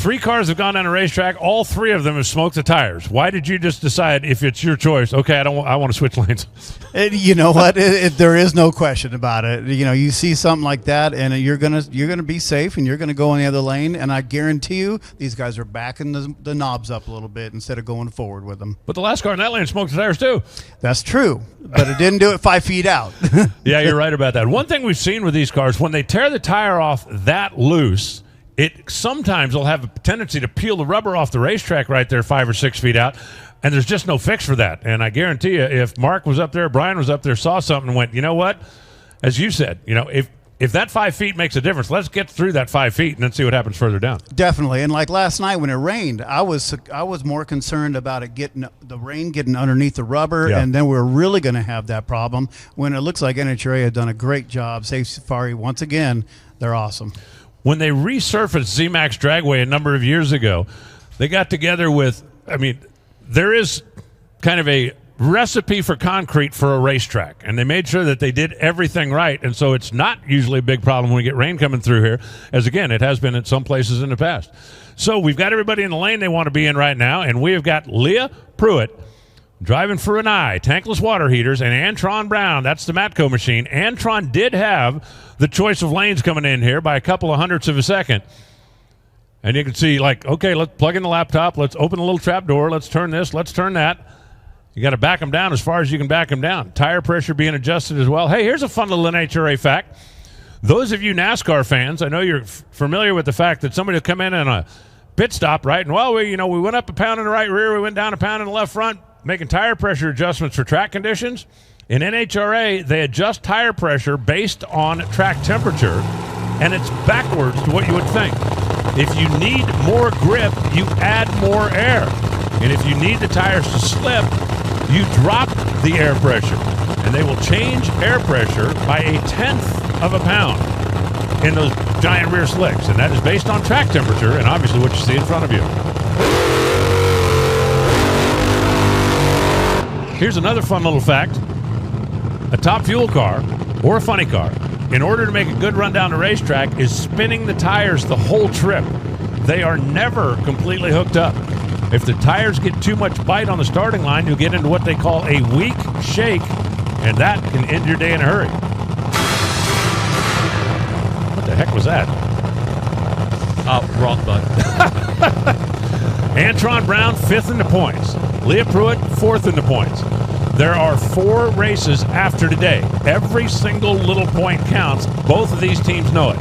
3 cars have gone down a racetrack. All 3 of them have smoked the tires. Why did you just decide, if it's your choice, okay, I want to switch lanes? You know what? There is no question about it. You know, you see something like that, and you're gonna be safe, and you're gonna go in the other lane. And I guarantee you, these guys are backing the knobs up a little bit instead of going forward with them. But the last car in that lane smoked the tires too. That's true, but it didn't do it 5 feet out. Yeah, you're right about that. One thing we've seen with these cars, when they tear the tire off that loose, it sometimes will have a tendency to peel the rubber off the racetrack right there 5 or 6 feet out, and there's just no fix for that. And I guarantee you, if Mark was up there, Brian was up there, saw something and went, you know what? As you said, you know, if that 5 feet makes a difference, let's get through that 5 feet and then see what happens further down. Definitely. And like last night when it rained, I was more concerned about the rain getting underneath the rubber, and then we're really going to have that problem when it looks like NHRA had done a great job. Safe Safari, once again, they're awesome. When they resurfaced ZMAX Dragway a number of years ago, they got together with, I mean, there is kind of a recipe for concrete for a racetrack, and they made sure that they did everything right, and so it's not usually a big problem when we get rain coming through here, as again, it has been at some places in the past. So we've got everybody in the lane they want to be in right now, and we have got Leah Pruett driving for an eye, tankless water heaters, and Antron Brown. That's the Matco machine. Antron did have the choice of lanes coming in here by a couple of hundredths of a second. And you can see, like, okay, let's plug in the laptop. Let's open the little trap door. Let's turn this. Let's turn that. You got to back them down as far as you can back them down. Tire pressure being adjusted as well. Hey, here's a fun little NHRA fact. Those of you NASCAR fans, I know you're familiar with the fact that somebody will come in on a pit stop, right? And, well, we went up a pound in the right rear. We went down a pound in the left front, making tire pressure adjustments for track conditions. In NHRA, they adjust tire pressure based on track temperature, and it's backwards to what you would think. If you need more grip, you add more air. And if you need the tires to slip, you drop the air pressure. And they will change air pressure by 1/10 of a pound in those giant rear slicks. And that is based on track temperature and obviously what you see in front of you. Here's another fun little fact. A top fuel car or a funny car, in order to make a good run down the racetrack, is spinning the tires the whole trip. They are never completely hooked up. If the tires get too much bite on the starting line, you'll get into what they call a weak shake, and that can end your day in a hurry. What the heck was that? Wrong button. Antron Brown, 5th in the points. Leah Pruett, 4th in the points. There are 4 races after today. Every single little point counts. Both of these teams know it.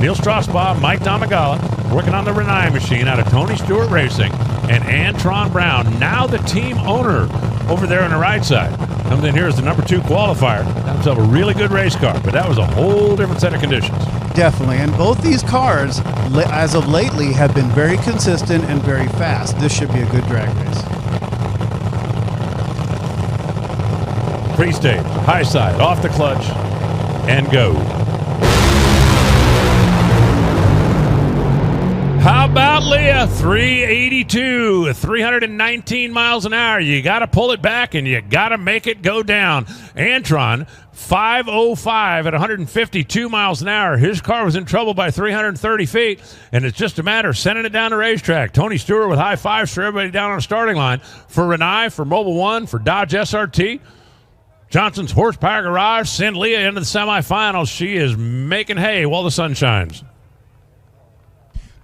Neil Strasbaugh, Mike Domagala, working on the Renai machine out of Tony Stewart Racing, and Antron Brown, now the team owner over there on the right side, comes in here as the number 2 qualifier. Got himself a really good race car, but that was a whole different set of conditions. Definitely, and both these cars, as of lately, have been very consistent and very fast. This should be a good drag race. Pre-stage, high side, off the clutch, and go. How about Leah? 382, 319 miles an hour. You got to pull it back, and you got to make it go down. Antron, 505 at 152 miles an hour. His car was in trouble by 330 feet, and it's just a matter of sending it down the racetrack. Tony Stewart with high fives for everybody down on the starting line. For Renai, for Mobile One, for Dodge SRT. Johnson's Horsepower Garage send Leah into the semifinals. She is making hay while the sun shines.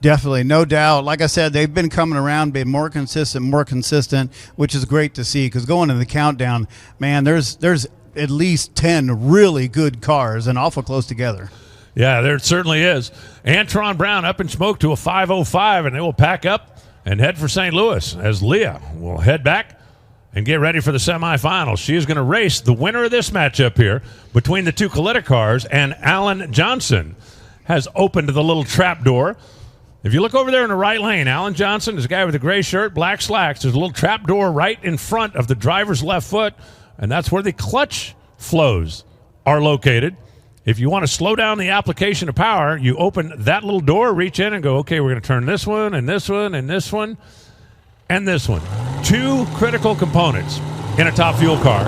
Definitely, no doubt. Like I said, they've been coming around, being more consistent, which is great to see. Because going into the countdown, man, there's at least 10 really good cars and awful close together. Yeah, there certainly is. Antron Brown up in smoke to a 505, and they will pack up and head for St. Louis as Leah will head back and get ready for the semifinals. She is going to race the winner of this matchup here between the 2 Coletta cars, and Alan Johnson has opened the little trap door. If you look over there in the right lane, Alan Johnson is a guy with a gray shirt, black slacks. There's a little trap door right in front of the driver's left foot, and that's where the clutch flows are located. If you want to slow down the application of power, you open that little door, reach in, and go, okay, we're going to turn this one and this one and this one and this one. 2 critical components in a top fuel car.